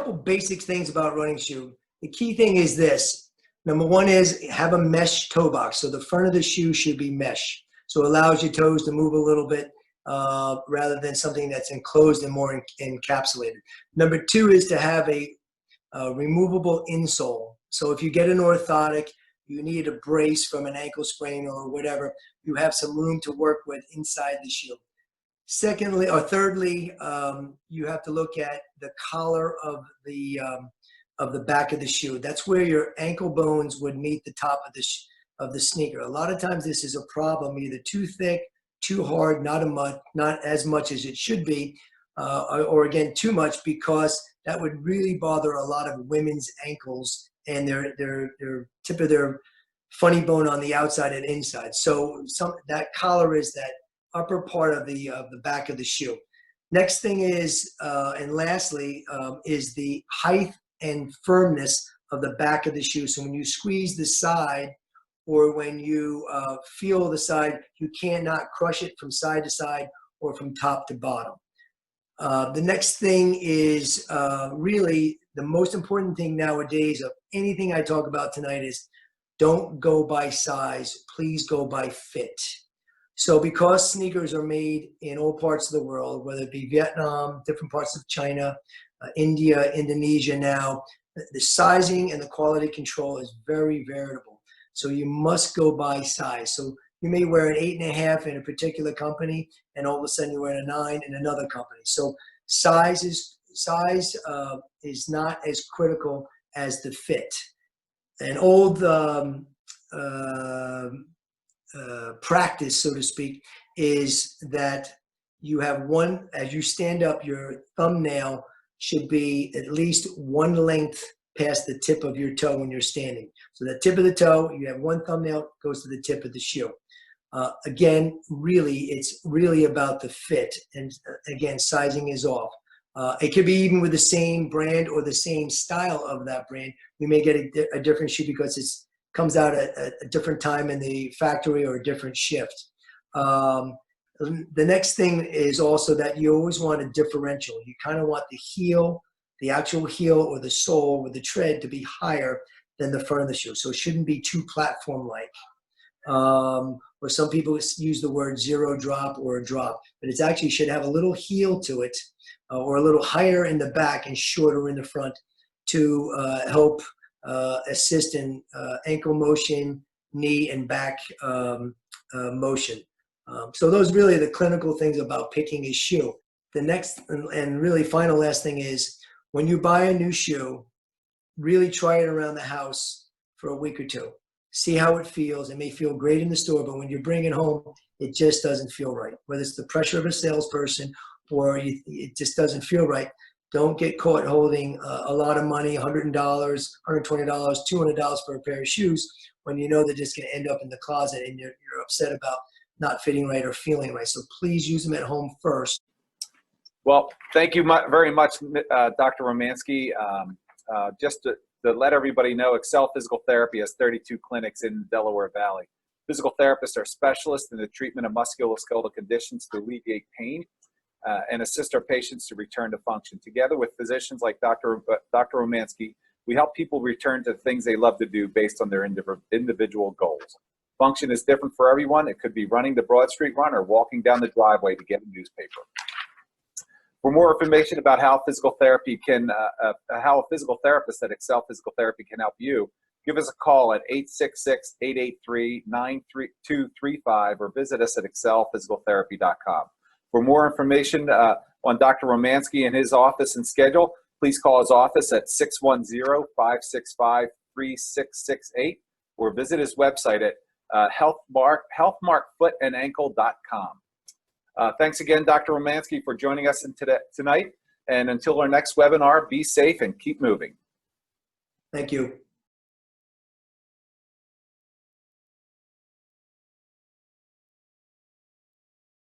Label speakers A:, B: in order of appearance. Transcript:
A: couple basic things about running shoe. The key thing is this. Number one is have a mesh toe box. So the front of the shoe should be mesh. So it allows your toes to move a little bit rather than something that's enclosed and more encapsulated. Number two is to have a removable insole. So if you get an orthotic, you need a brace from an ankle sprain or whatever, you have some room to work with inside the shoe. Secondly, or thirdly, you have to look at the collar of the back of the shoe. That's where your ankle bones would meet the top of the sneaker. A lot of times this is a problem, either too thick, too hard, not as much as it should be, or again, too much, because that would really bother a lot of women's ankles and their tip of their funny bone on the outside and inside. So that collar is that upper part of the back of the shoe. Next thing is, and lastly, is the height and firmness of the back of the shoe. So when you squeeze the side, or when you feel the side, you cannot crush it from side to side or from top to bottom. The next thing is really the most important thing nowadays of anything I talk about tonight is don't go by size, please go by fit. So because sneakers are made in all parts of the world, whether it be Vietnam, different parts of China, India, Indonesia now, the sizing and the quality control is very variable. So you must go by size. So you may wear an 8.5 in a particular company, and all of a sudden you wear a 9 in another company. So size is not as critical as the fit. An old practice, so to speak, is that you have one, as you stand up, your thumbnail should be at least one length past the tip of your toe when you're standing. So the tip of the toe, you have one thumbnail, goes to the tip of the shoe. Again, really, it's really about the fit. And again, sizing is off. It could be even with the same brand or the same style of that brand. You may get a different shoe because it comes out at a different time in the factory or a different shift. The next thing is also that you always want a differential. You kind of want the heel, the actual heel or the sole with the tread to be higher than the front of the shoe. So it shouldn't be too platform-like. Or some people use the word zero drop or a drop, but it actually should have a little heel to it, or a little higher in the back and shorter in the front to help assist in ankle motion, knee and back motion. So those really are the clinical things about picking a shoe. The next and really final last thing is when you buy a new shoe, really try it around the house for a week or two. See how it feels. It may feel great in the store, but when you bring it home, it just doesn't feel right. Whether it's the pressure of a salesperson or it just doesn't feel right. Don't get caught holding a lot of money, $100, $120, $200 for a pair of shoes when you know they're just going to end up in the closet and you're upset about not fitting right or feeling right. So please use them at home first.
B: Well, thank you very much, Dr. Romanski. Just to let everybody know, Excel Physical Therapy has 32 clinics in Delaware Valley. Physical therapists are specialists in the treatment of musculoskeletal conditions to alleviate pain and assist our patients to return to function. Together with physicians like Dr. Romanski, we help people return to things they love to do based on their individual goals. Function is different for everyone. It could be running the Broad Street Run or walking down the driveway to get a newspaper. For more information about how physical therapy how a physical therapist at Excel Physical Therapy can help you, give us a call at 866-883-9235 or visit us at excelphysicaltherapy.com. For more information on Dr. Romanski and his office and schedule, please call his office at 610-565-3668 or visit his website at healthmarkfoothandankle.com. Thanks again, Dr. Romanski, for joining us tonight. And until our next webinar, be safe and keep moving.
A: Thank you.